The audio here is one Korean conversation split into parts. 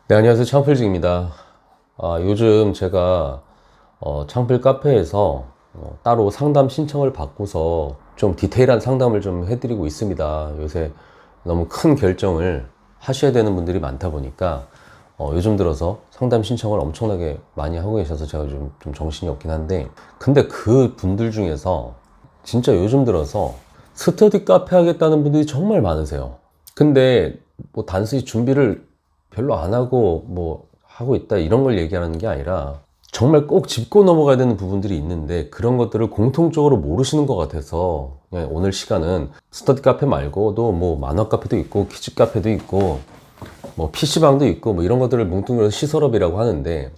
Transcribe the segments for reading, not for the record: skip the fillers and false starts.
네, 안녕하세요. 창필직입니다. 요즘 제가 창필 카페에서 따로 상담 신청을 받고서 좀 디테일한 상담을 좀 해드리고 있습니다. 요새 너무 큰 결정을 하셔야 되는 분들이 많다 보니까 요즘 들어서 상담 신청을 엄청나게 많이 하고 계셔서 제가 좀 정신이 없긴 한데, 근데 그 분들 중에서 진짜 요즘 들어서 스터디 카페 하겠다는 분들이 정말 많으세요. 근데 뭐 단순히 준비를 별로 안 하고 뭐 하고 있다 이런 걸 얘기하는 게 아니라 정말 꼭 짚고 넘어가야 되는 부분들이 있는데 그런 것들을 공통적으로 모르시는 것 같아서 그냥 오늘 시간은 스터디 카페 말고도 뭐 만화 카페도 있고 키즈 카페도 있고 뭐 PC방도 있고 뭐 이런 것들을 뭉뚱그려서 시설업이라고 하는데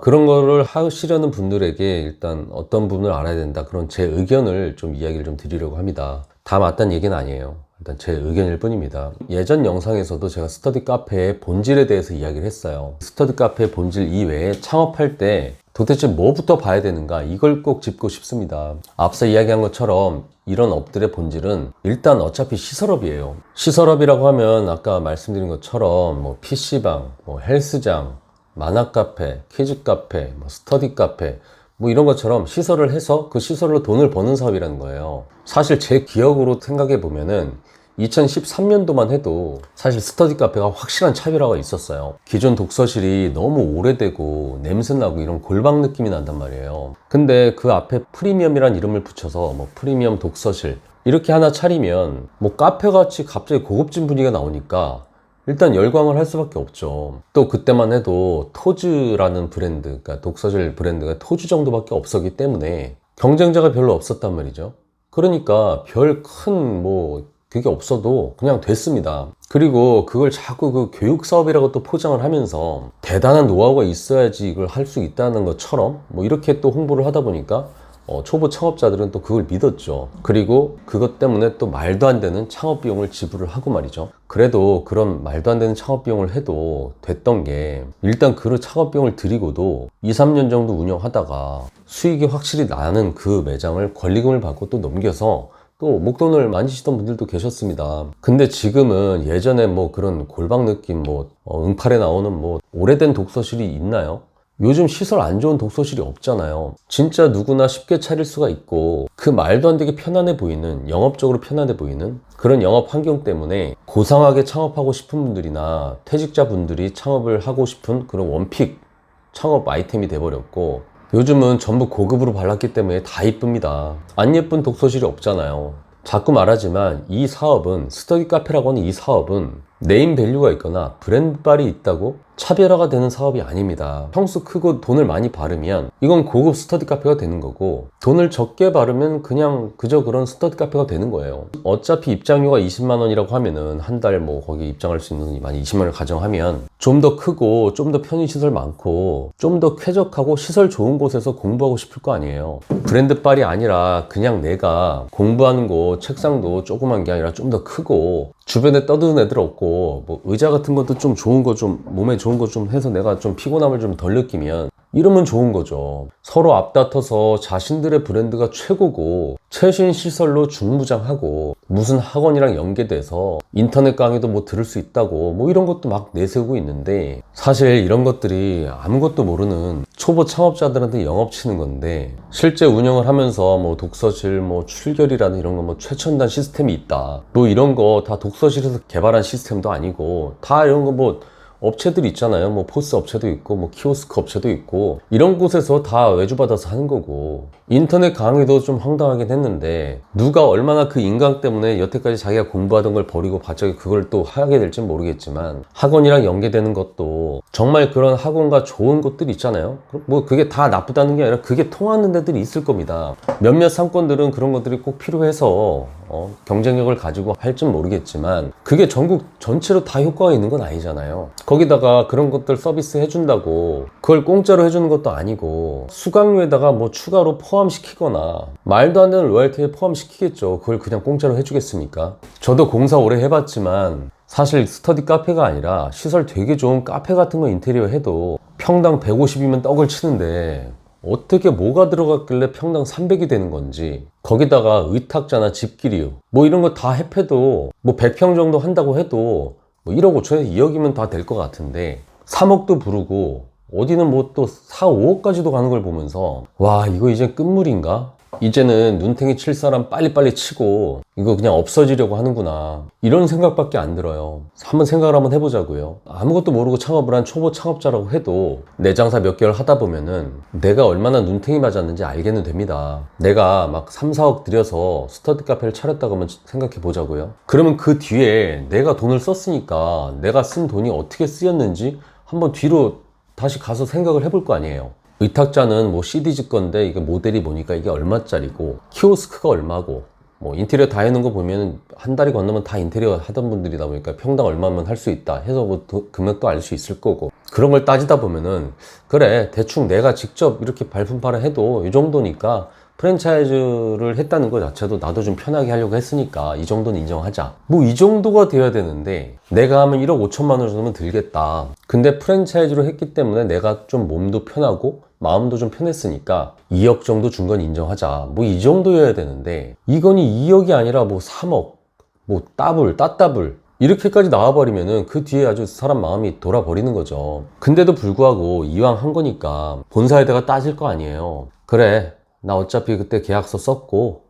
그런 거를 하시려는 분들에게 일단 어떤 부분을 알아야 된다, 그런 제 의견을 좀 이야기를 좀 드리려고 합니다. 다 맞다는 얘기는 아니에요. 일단 제 의견일 뿐입니다. 예전 영상에서도 제가 스터디 카페의 본질에 대해서 이야기를 했어요. 스터디 카페의 본질 이외에 창업할 때 도대체 뭐부터 봐야 되는가, 이걸 꼭 짚고 싶습니다. 앞서 이야기한 것처럼 이런 업들의 본질은 일단 어차피 시설업이에요. 시설업이라고 하면 아까 말씀드린 것처럼 뭐 PC방, 뭐 헬스장, 만화 카페, 키즈 카페, 뭐 스터디 카페, 뭐 이런 것처럼 시설을 해서 그 시설로 돈을 버는 사업이라는 거예요. 사실 제 기억으로 생각해 보면은 2013년도만 해도 사실 스터디 카페가 확실한 차별화가 있었어요. 기존 독서실이 너무 오래되고 냄새나고 이런 골방 느낌이 난단 말이에요. 근데 그 앞에 프리미엄이란 이름을 붙여서 뭐 프리미엄 독서실 이렇게 하나 차리면 뭐 카페같이 갑자기 고급진 분위기가 나오니까 일단 열광을 할 수밖에 없죠. 또 그때만 해도 토즈라는 브랜드, 그러니까 독서실 브랜드가 토즈 정도밖에 없었기 때문에 경쟁자가 별로 없었단 말이죠. 그러니까 별 큰 뭐 그게 없어도 그냥 됐습니다. 그리고 그걸 자꾸 그 교육 사업이라고 또 포장을 하면서 대단한 노하우가 있어야지 이걸 할 수 있다는 것처럼 뭐 이렇게 또 홍보를 하다 보니까 초보 창업자들은 또 그걸 믿었죠. 그리고 그것 때문에 또 말도 안 되는 창업 비용을 지불을 하고 말이죠. 그래도 그런 말도 안 되는 창업 비용을 해도 됐던 게, 일단 그 창업 비용을 들이고도 2, 3년 정도 운영하다가 수익이 확실히 나는 그 매장을 권리금을 받고 또 넘겨서 또 목돈을 만지시던 분들도 계셨습니다. 근데 지금은 예전에 뭐 그런 골방 느낌, 뭐 응팔에 나오는 뭐 오래된 독서실이 있나요? 요즘 시설 안 좋은 독서실이 없잖아요. 진짜 누구나 쉽게 차릴 수가 있고 그 말도 안 되게 편안해 보이는, 영업적으로 편안해 보이는 그런 영업 환경 때문에 고상하게 창업하고 싶은 분들이나 퇴직자분들이 창업을 하고 싶은 그런 원픽 창업 아이템이 돼버렸고, 요즘은 전부 고급으로 발랐기 때문에 다 이쁩니다. 안 예쁜 독서실이 없잖아요. 자꾸 말하지만 이 사업은, 스터디 카페라고 하는 이 사업은 네임 밸류가 있거나 브랜드빨이 있다고 차별화가 되는 사업이 아닙니다. 평수 크고 돈을 많이 바르면 이건 고급 스터디 카페가 되는 거고, 돈을 적게 바르면 그냥 그저 그런 스터디 카페가 되는 거예요. 어차피 입장료가 20만 원이라고 하면은 한 달 뭐 거기 입장할 수 있는 돈이 많이 20만 원을 가정하면 좀 더 크고 좀 더 편의시설 많고 좀 더 쾌적하고 시설 좋은 곳에서 공부하고 싶을 거 아니에요. 브랜드빨이 아니라 그냥 내가 공부하는 곳 책상도 조그만 게 아니라 좀 더 크고 주변에 떠드는 애들 없고 뭐 의자 같은 것도 좀 좋은 거, 좀 몸에 좋은 거 좀 해서 내가 좀 피곤함을 좀 덜 느끼면 이러면 좋은 거죠. 서로 앞다퉈서 자신들의 브랜드가 최고고 최신 시설로 중무장하고 무슨 학원이랑 연계돼서 인터넷 강의도 뭐 들을 수 있다고 뭐 이런 것도 막 내세우고 있는데, 사실 이런 것들이 아무것도 모르는 초보 창업자들한테 영업치는 건데, 실제 운영을 하면서 뭐 독서실 뭐 출결이라는 이런 거 뭐 최첨단 시스템이 있다, 뭐 이런 거 다 독서실에서 개발한 시스템도 아니고 다 이런 거 뭐 업체들이 있잖아요. 뭐 포스 업체도 있고 뭐 키오스크 업체도 있고 이런 곳에서 다 외주받아서 하는 거고, 인터넷 강의도 좀 황당하긴 했는데 누가 얼마나 그 인강 때문에 여태까지 자기가 공부하던 걸 버리고 갑자기 그걸 또 하게 될진 모르겠지만, 학원이랑 연계되는 것도 정말 그런 학원과 좋은 곳들이 있잖아요. 뭐 그게 다 나쁘다는 게 아니라 그게 통하는 데들이 있을 겁니다. 몇몇 상권들은 그런 것들이 꼭 필요해서 경쟁력을 가지고 할진 모르겠지만 그게 전국 전체로 다 효과가 있는 건 아니잖아요. 거기다가 그런 것들 서비스 해준다고 그걸 공짜로 해주는 것도 아니고 수강료에다가 뭐 추가로 포함시키거나 말도 안 되는 로열티에 포함시키겠죠. 그걸 그냥 공짜로 해주겠습니까? 저도 공사 오래 해봤지만 사실 스터디 카페가 아니라 시설 되게 좋은 카페 같은 거 인테리어 해도 평당 150이면 떡을 치는데 어떻게 뭐가 들어갔길래 평당 300이 되는 건지, 거기다가 의탁자나 집기류 뭐 이런 거 다 합해도 뭐 100평 정도 한다고 해도 뭐 1억 5천에서 2억이면 다 될 것 같은데 3억도 부르고 어디는 뭐 또 4, 5억까지도 가는 걸 보면서 와, 이거 이제 끝물인가? 이제는 눈탱이 칠 사람 빨리빨리 치고 이거 그냥 없어지려고 하는구나, 이런 생각밖에 안 들어요. 한번 생각을 한번 해보자고요. 아무것도 모르고 창업을 한 초보 창업자라고 해도 내 장사 몇 개월 하다 보면은 내가 얼마나 눈탱이 맞았는지 알게는 됩니다. 내가 막 3, 4억 들여서 스터디 카페를 차렸다고 한번 생각해 보자고요. 그러면 그 뒤에 내가 돈을 썼으니까 내가 쓴 돈이 어떻게 쓰였는지 한번 뒤로 다시 가서 생각을 해볼 거 아니에요. 의탁자는 뭐 CDG 건데 이게 모델이 보니까 이게 얼마짜리고 키오스크가 얼마고 뭐 인테리어 다 해놓은 거 보면 한 달이 건너면 다 인테리어 하던 분들이다 보니까 평당 얼마면 할 수 있다 해서 뭐 금액도 알 수 있을 거고, 그런 걸 따지다 보면은 그래, 대충 내가 직접 이렇게 발품팔을 해도 이 정도니까 프랜차이즈를 했다는 것 자체도 나도 좀 편하게 하려고 했으니까 이 정도는 인정하자, 뭐 이 정도가 돼야 되는데 내가 하면 1억 5천만 원 정도면 들겠다. 근데 프랜차이즈로 했기 때문에 내가 좀 몸도 편하고 마음도 좀 편했으니까 2억 정도 준 건 인정하자, 뭐 이 정도여야 되는데 이건이 2억이 아니라 뭐 3억, 뭐 따블 이렇게까지 나와버리면은 그 뒤에 아주 사람 마음이 돌아버리는 거죠. 근데도 불구하고 이왕 한 거니까 본사에다가 따질 거 아니에요. 그래, 나 어차피 그때 계약서 썼고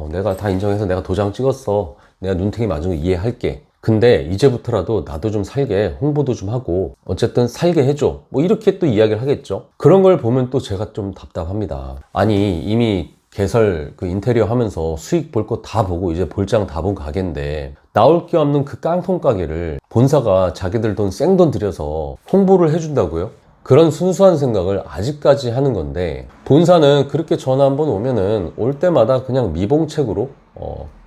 내가 다 인정해서 내가 도장 찍었어, 내가 눈탱이 맞은 거 이해할게. 근데 이제부터라도 나도 좀 살게, 홍보도 좀 하고 어쨌든 살게 해줘, 뭐 이렇게 또 이야기를 하겠죠. 그런 걸 보면 또 제가 좀 답답합니다. 아니, 이미 개설 그 인테리어 하면서 수익 볼 거 다 보고 이제 볼장 다 본 가게인데 나올 게 없는 그 깡통 가게를 본사가 자기들 돈 생돈 들여서 홍보를 해준다고요? 그런 순수한 생각을 아직까지 하는 건데, 본사는 그렇게 전화 한번 오면은 올 때마다 그냥 미봉책으로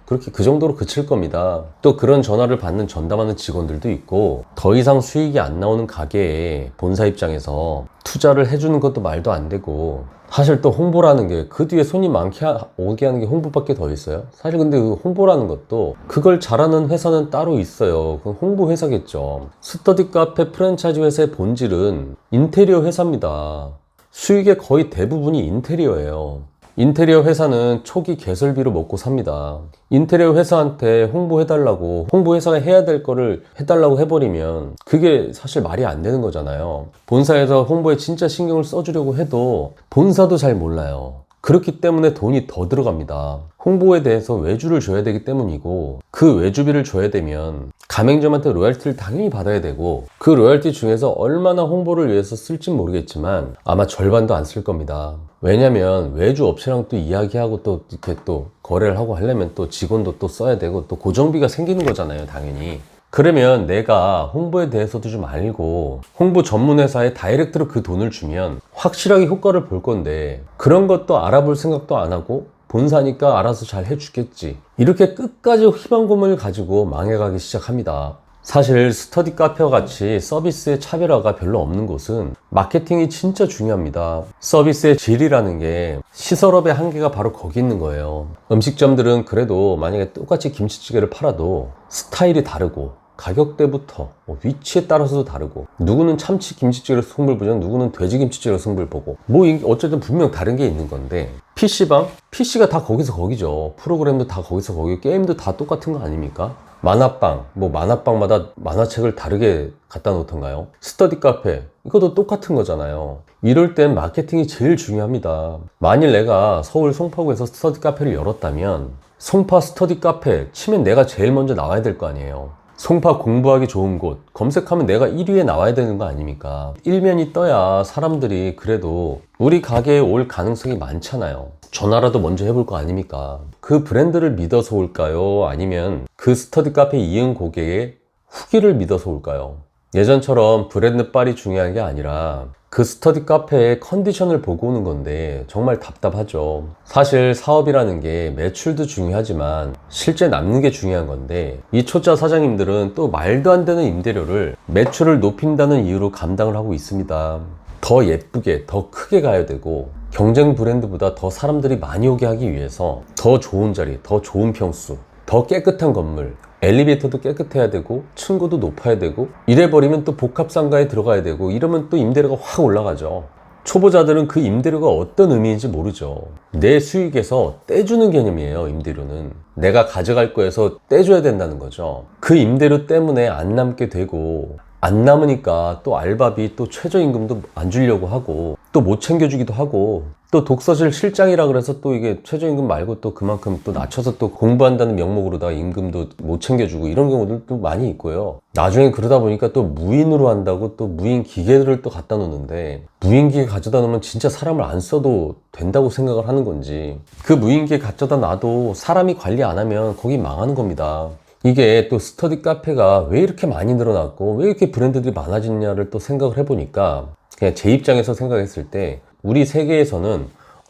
그렇게 그 정도로 그칠 겁니다. 또 그런 전화를 받는 전담하는 직원들도 있고, 더 이상 수익이 안 나오는 가게에 본사 입장에서 투자를 해주는 것도 말도 안 되고, 사실 또 홍보라는 게 그 뒤에 손님 많게 오게 하는 게 홍보밖에 더 있어요. 사실 근데 그 홍보라는 것도 그걸 잘하는 회사는 따로 있어요. 그건 홍보 회사겠죠. 스터디 카페 프랜차이즈 회사의 본질은 인테리어 회사입니다. 수익의 거의 대부분이 인테리어예요. 인테리어 회사는 초기 개설비로 먹고 삽니다. 인테리어 회사한테 홍보해달라고, 홍보 회사가 해야 될 거를 해달라고 해버리면 그게 사실 말이 안 되는 거잖아요. 본사에서 홍보에 진짜 신경을 써주려고 해도 본사도 잘 몰라요. 그렇기 때문에 돈이 더 들어갑니다. 홍보에 대해서 외주를 줘야 되기 때문이고, 그 외주비를 줘야 되면 가맹점한테 로열티를 당연히 받아야 되고, 그 로열티 중에서 얼마나 홍보를 위해서 쓸진 모르겠지만 아마 절반도 안 쓸 겁니다. 왜냐면 외주 업체랑 또 이야기하고 또 이렇게 또 거래를 하고 하려면 또 직원도 또 써야 되고 또 고정비가 생기는 거잖아요, 당연히. 그러면 내가 홍보에 대해서도 좀 알고 홍보 전문 회사에 다이렉트로 그 돈을 주면 확실하게 효과를 볼 건데, 그런 것도 알아볼 생각도 안 하고 본사니까 알아서 잘 해주겠지, 이렇게 끝까지 희망 고문을 가지고 망해가기 시작합니다. 사실 스터디 카페와 같이 서비스의 차별화가 별로 없는 곳은 마케팅이 진짜 중요합니다. 서비스의 질이라는 게 시설업의 한계가 바로 거기 있는 거예요. 음식점들은 그래도 만약에 똑같이 김치찌개를 팔아도 스타일이 다르고 가격대부터 위치에 따라서도 다르고, 누구는 참치 김치찌개로 승부를 보면 누구는 돼지 김치찌개로 승부를 보고, 뭐 어쨌든 분명 다른 게 있는 건데, PC방? PC가 다 거기서 거기죠. 프로그램도 다 거기서 거기, 게임도 다 똑같은 거 아닙니까? 만화방, 뭐 만화방마다 만화책을 다르게 갖다 놓던가요? 스터디 카페, 이것도 똑같은 거잖아요. 이럴 땐 마케팅이 제일 중요합니다. 만일 내가 서울 송파구에서 스터디 카페를 열었다면 송파 스터디 카페 치면 내가 제일 먼저 나와야 될 거 아니에요. 송파 공부하기 좋은 곳 검색하면 내가 1위에 나와야 되는 거 아닙니까? 일면이 떠야 사람들이 그래도 우리 가게에 올 가능성이 많잖아요. 전화라도 먼저 해볼 거 아닙니까? 그 브랜드를 믿어서 올까요? 아니면 그 스터디 카페 이은 고객의 후기를 믿어서 올까요? 예전처럼 브랜드 빨이 중요한 게 아니라 그 스터디 카페의 컨디션을 보고 오는 건데 정말 답답하죠. 사실 사업이라는 게 매출도 중요하지만 실제 남는 게 중요한 건데, 이 초짜 사장님들은 또 말도 안 되는 임대료를 매출을 높인다는 이유로 감당을 하고 있습니다. 더 예쁘게, 더 크게 가야 되고, 경쟁 브랜드보다 더 사람들이 많이 오게 하기 위해서 더 좋은 자리, 더 좋은 평수, 더 깨끗한 건물, 엘리베이터도 깨끗해야 되고 층고도 높아야 되고, 이래버리면 또 복합상가에 들어가야 되고, 이러면 또 임대료가 확 올라가죠. 초보자들은 그 임대료가 어떤 의미인지 모르죠. 내 수익에서 떼주는 개념이에요. 임대료는 내가 가져갈 거에서 떼줘야 된다는 거죠. 그 임대료 때문에 안 남게 되고 안 남으니까 또 알바비 또 최저임금도 안 주려고 하고 또 못 챙겨주기도 하고 또 독서실 실장이라 그래서 또 이게 최저임금 말고 또 그만큼 또 낮춰서 또 공부한다는 명목으로다가 임금도 못 챙겨주고 이런 경우들도 많이 있고요. 나중에 그러다 보니까 또 무인으로 한다고 또 무인 기계들을 또 갖다 놓는데 무인 기계 가져다 놓으면 진짜 사람을 안 써도 된다고 생각을 하는 건지 그 무인 기계 가져다 놔도 사람이 관리 안 하면 거기 망하는 겁니다. 이게 또 스터디 카페가 왜 이렇게 많이 늘어났고 왜 이렇게 브랜드들이 많아졌냐를 또 생각을 해보니까 그냥 제 입장에서 생각했을 때 우리 세계에서는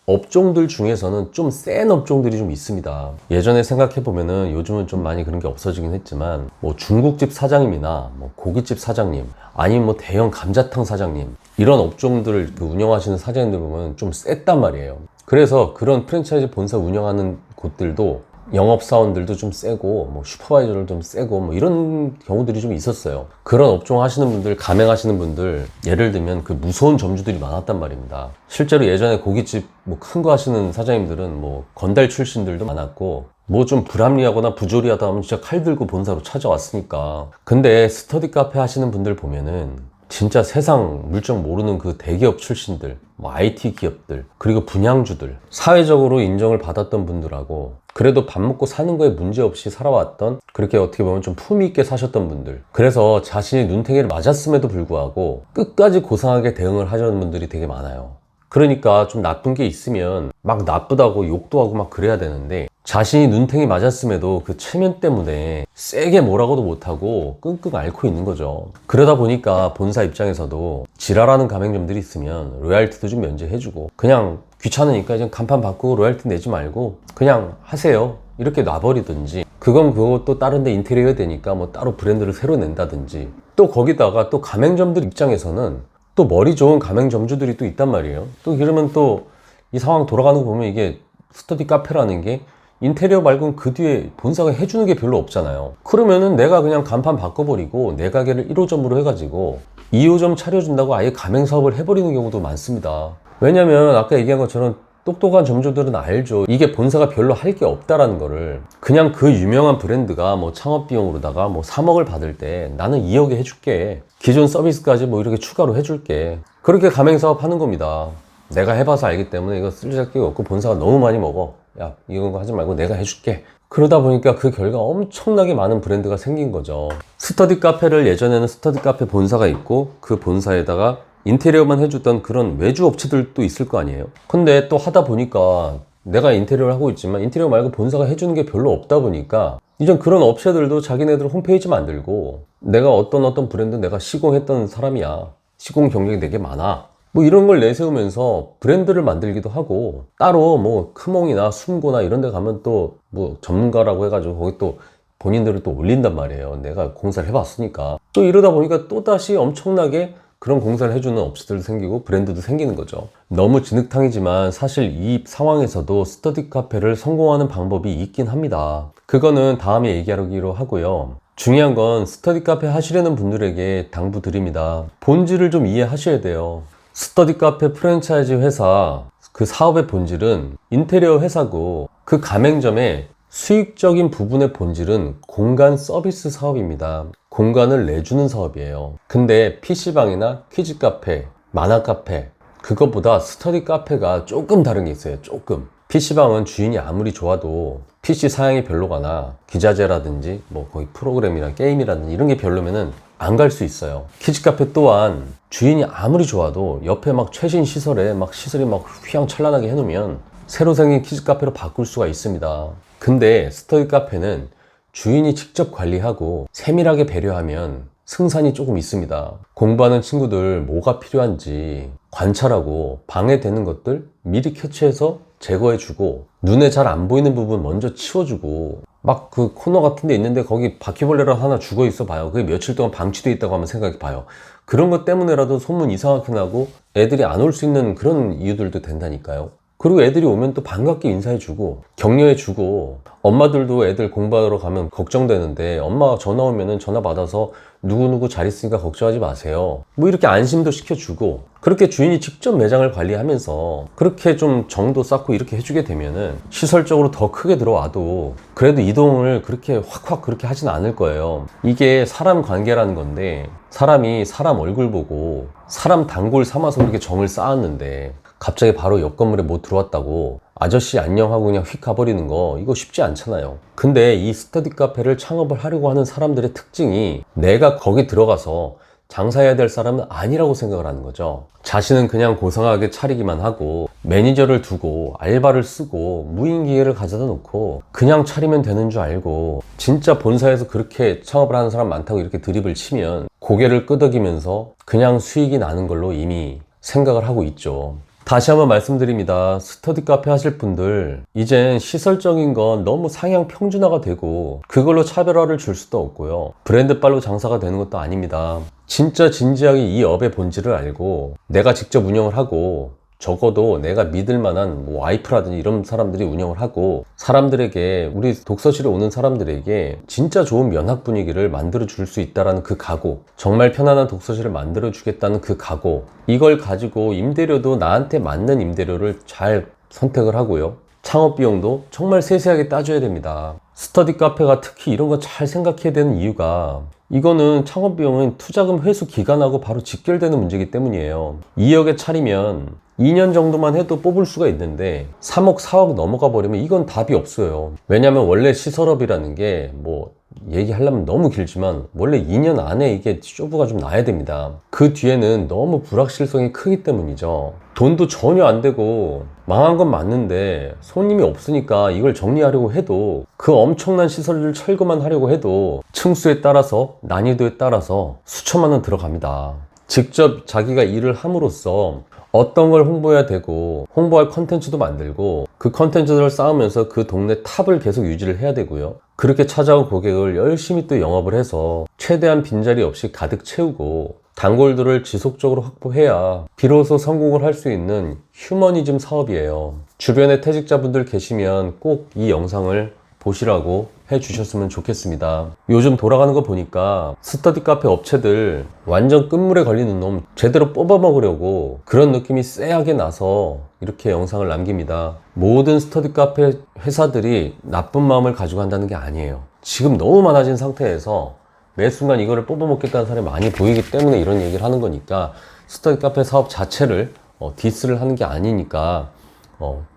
업종들 중에서는 좀 센 업종들이 좀 있습니다. 예전에 생각해보면은 요즘은 좀 많이 그런 게 없어지긴 했지만 뭐 중국집 사장님이나 뭐 고깃집 사장님 아니면 뭐 대형 감자탕 사장님 이런 업종들을 운영하시는 사장님들 보면 좀 셌단 말이에요. 그래서 그런 프랜차이즈 본사 운영하는 곳들도 영업사원들도 좀 세고 뭐 슈퍼바이저를 좀 세고 뭐 이런 경우들이 좀 있었어요. 그런 업종 하시는 분들, 가맹하시는 분들 예를 들면 그 무서운 점주들이 많았단 말입니다. 실제로 예전에 고깃집 뭐 큰 거 하시는 사장님들은 뭐 건달 출신들도 많았고 뭐 좀 불합리하거나 부조리하다 하면 진짜 칼 들고 본사로 찾아왔으니까. 근데 스터디 카페 하시는 분들 보면은 진짜 세상 물정 모르는 그 대기업 출신들, 뭐 IT 기업들, 그리고 분양주들, 사회적으로 인정을 받았던 분들하고 그래도 밥 먹고 사는 거에 문제 없이 살아왔던 그렇게 어떻게 보면 좀 품위 있게 사셨던 분들 그래서 자신이 눈탱이를 맞았음에도 불구하고 끝까지 고상하게 대응을 하시는 분들이 되게 많아요. 그러니까 좀 나쁜 게 있으면 막 나쁘다고 욕도 하고 막 그래야 되는데 자신이 눈탱이 맞았음에도 그 체면 때문에 세게 뭐라고도 못하고 끙끙 앓고 있는 거죠. 그러다 보니까 본사 입장에서도 지랄하는 가맹점들이 있으면 로얄티도 좀 면제해주고 그냥 귀찮으니까 이제 간판 바꾸고 로얄티 내지 말고 그냥 하세요 이렇게 놔버리든지 그건 그것도 다른 데 인테리어 되니까 뭐 따로 브랜드를 새로 낸다든지 또 거기다가 또 가맹점들 입장에서는 또 머리 좋은 가맹점주들이 또 있단 말이에요. 또 그러면 또 이 상황 돌아가는 거 보면 이게 스터디 카페라는 게 인테리어 말고는 그 뒤에 본사가 해주는 게 별로 없잖아요. 그러면은 내가 그냥 간판 바꿔버리고 내 가게를 1호점으로 해가지고 2호점 차려준다고 아예 가맹 사업을 해버리는 경우도 많습니다. 왜냐면 아까 얘기한 것처럼 똑똑한 점주들은 알죠. 이게 본사가 별로 할 게 없다라는 거를. 그냥 그 유명한 브랜드가 뭐 창업 비용으로다가 뭐 3억을 받을 때 나는 2억에 해줄게. 기존 서비스까지 뭐 이렇게 추가로 해줄게. 그렇게 가맹 사업 하는 겁니다. 내가 해봐서 알기 때문에 이거 쓸 게 없고 본사가 너무 많이 먹어. 야, 이런 거 하지 말고 내가 해줄게. 그러다 보니까 그 결과 엄청나게 많은 브랜드가 생긴 거죠. 스터디 카페를 예전에는 스터디 카페 본사가 있고 그 본사에다가 인테리어만 해줬던 그런 외주 업체들도 있을 거 아니에요. 근데 또 하다 보니까 내가 인테리어를 하고 있지만 인테리어 말고 본사가 해주는 게 별로 없다 보니까 이젠 그런 업체들도 자기네들 홈페이지 만들고 내가 어떤 브랜드 내가 시공했던 사람이야. 시공 경력이 되게 많아. 뭐 이런 걸 내세우면서 브랜드를 만들기도 하고 따로 뭐 크몽이나 숨고나 이런 데 가면 또 뭐 전문가라고 해가지고 거기 또 본인들을 또 올린단 말이에요. 내가 공사를 해봤으니까. 또 이러다 보니까 또다시 엄청나게 그런 공사를 해주는 업체들도 생기고 브랜드도 생기는 거죠. 너무 진흙탕이지만 사실 이 상황에서도 스터디 카페를 성공하는 방법이 있긴 합니다. 그거는 다음에 얘기하기로 하고요. 중요한 건 스터디 카페 하시려는 분들에게 당부드립니다. 본질을 좀 이해하셔야 돼요. 스터디 카페 프랜차이즈 회사 그 사업의 본질은 인테리어 회사고 그 가맹점의 수익적인 부분의 본질은 공간 서비스 사업입니다. 공간을 내주는 사업이에요. 근데 PC방이나 퀴즈 카페, 만화 카페 그것보다 스터디 카페가 조금 다른 게 있어요. 조금. PC방은 주인이 아무리 좋아도 PC 사양이 별로거나 기자재라든지 뭐 거의 프로그램이나 게임이라든지 이런 게 별로면은 안 갈 수 있어요. 키즈 카페 또한 주인이 아무리 좋아도 옆에 막 최신 시설에 막 시설이 막 휘황찬란하게 해놓으면 새로 생긴 키즈 카페로 바꿀 수가 있습니다. 근데 스터디 카페는 주인이 직접 관리하고 세밀하게 배려하면 승산이 조금 있습니다. 공부하는 친구들 뭐가 필요한지 관찰하고 방해되는 것들 미리 캐치해서 제거해주고 눈에 잘 안 보이는 부분 먼저 치워주고 막 그 코너 같은 데 있는데 거기 바퀴벌레라 하나 죽어 있어 봐요. 그게 며칠 동안 방치돼 있다고 한번 생각해 봐요. 그런 것 때문에라도 소문 이상하게 나고 애들이 안 올 수 있는 그런 이유들도 된다니까요. 그리고 애들이 오면 또 반갑게 인사해주고 격려해주고 엄마들도 애들 공부하러 가면 걱정되는데 엄마가 전화 오면은 전화 받아서 누구누구 잘 있으니까 걱정하지 마세요. 뭐 이렇게 안심도 시켜주고 그렇게 주인이 직접 매장을 관리하면서 그렇게 좀 정도 쌓고 이렇게 해주게 되면은 시설적으로 더 크게 들어와도 그래도 이동을 그렇게 확확 그렇게 하진 않을 거예요. 이게 사람 관계라는 건데 사람이 사람 얼굴 보고 사람 단골 삼아서 그렇게 정을 쌓았는데 갑자기 바로 옆 건물에 못 들어왔다고 아저씨 안녕 하고 그냥 휙 가버리는 거 이거 쉽지 않잖아요. 근데 이 스터디 카페를 창업을 하려고 하는 사람들의 특징이 내가 거기 들어가서 장사해야 될 사람은 아니라고 생각을 하는 거죠. 자신은 그냥 고상하게 차리기만 하고 매니저를 두고 알바를 쓰고 무인기계를 가져다 놓고 그냥 차리면 되는 줄 알고 진짜 본사에서 그렇게 창업을 하는 사람 많다고 이렇게 드립을 치면 고개를 끄덕이면서 그냥 수익이 나는 걸로 이미 생각을 하고 있죠. 다시 한번 말씀드립니다. 스터디 카페 하실 분들 이젠 시설적인 건 너무 상향 평준화가 되고 그걸로 차별화를 줄 수도 없고요. 브랜드빨로 장사가 되는 것도 아닙니다. 진짜 진지하게 이 업의 본질을 알고 내가 직접 운영을 하고 적어도 내가 믿을 만한 뭐 와이프라든지 이런 사람들이 운영을 하고 사람들에게 우리 독서실에 오는 사람들에게 진짜 좋은 면학 분위기를 만들어 줄 수 있다는 그 각오, 정말 편안한 독서실을 만들어 주겠다는 그 각오, 이걸 가지고 임대료도 나한테 맞는 임대료를 잘 선택을 하고요. 창업 비용도 정말 세세하게 따져야 됩니다. 스터디 카페가 특히 이런 거 잘 생각해야 되는 이유가 이거는 창업 비용은 투자금 회수 기간하고 바로 직결되는 문제이기 때문이에요. 2억에 차리면 2년 정도만 해도 뽑을 수가 있는데 3억, 4억 넘어가 버리면 이건 답이 없어요. 왜냐면 원래 시설업이라는 게 뭐 얘기하려면 너무 길지만 원래 2년 안에 이게 쇼부가 좀 나야 됩니다. 그 뒤에는 너무 불확실성이 크기 때문이죠. 돈도 전혀 안 되고 망한 건 맞는데 손님이 없으니까 이걸 정리하려고 해도 그 엄청난 시설을 철거만 하려고 해도 층수에 따라서 난이도에 따라서 수천만 원 들어갑니다. 직접 자기가 일을 함으로써 어떤 걸 홍보해야 되고 홍보할 컨텐츠도 만들고 그 컨텐츠를 쌓으면서 그 동네 탑을 계속 유지를 해야 되고요. 그렇게 찾아온 고객을 열심히 또 영업을 해서 최대한 빈자리 없이 가득 채우고 단골들을 지속적으로 확보해야 비로소 성공을 할 수 있는 휴머니즘 사업이에요. 주변에 퇴직자분들 계시면 꼭 이 영상을 보시라고 해주셨으면 좋겠습니다. 요즘 돌아가는 거 보니까 스터디 카페 업체들 완전 끝물에 걸리는 놈 제대로 뽑아 먹으려고 그런 느낌이 쎄하게 나서 이렇게 영상을 남깁니다. 모든 스터디 카페 회사들이 나쁜 마음을 가지고 한다는 게 아니에요. 지금 너무 많아진 상태에서 매 순간 이거를 뽑아 먹겠다는 사람이 많이 보이기 때문에 이런 얘기를 하는 거니까 스터디 카페 사업 자체를 디스를 하는 게 아니니까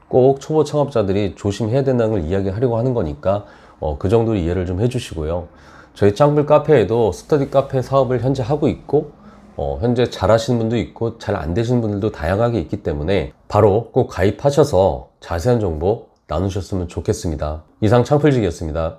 꼭 초보 창업자들이 조심해야 된다는 걸 이야기하려고 하는 거니까 그 정도로 이해를 좀 해주시고요. 저희 창불 카페에도 스터디 카페 사업을 현재 하고 있고 현재 잘 하시는 분도 있고 잘 안 되시는 분들도 다양하게 있기 때문에 바로 꼭 가입하셔서 자세한 정보 나누셨으면 좋겠습니다. 이상 창풀직이었습니다.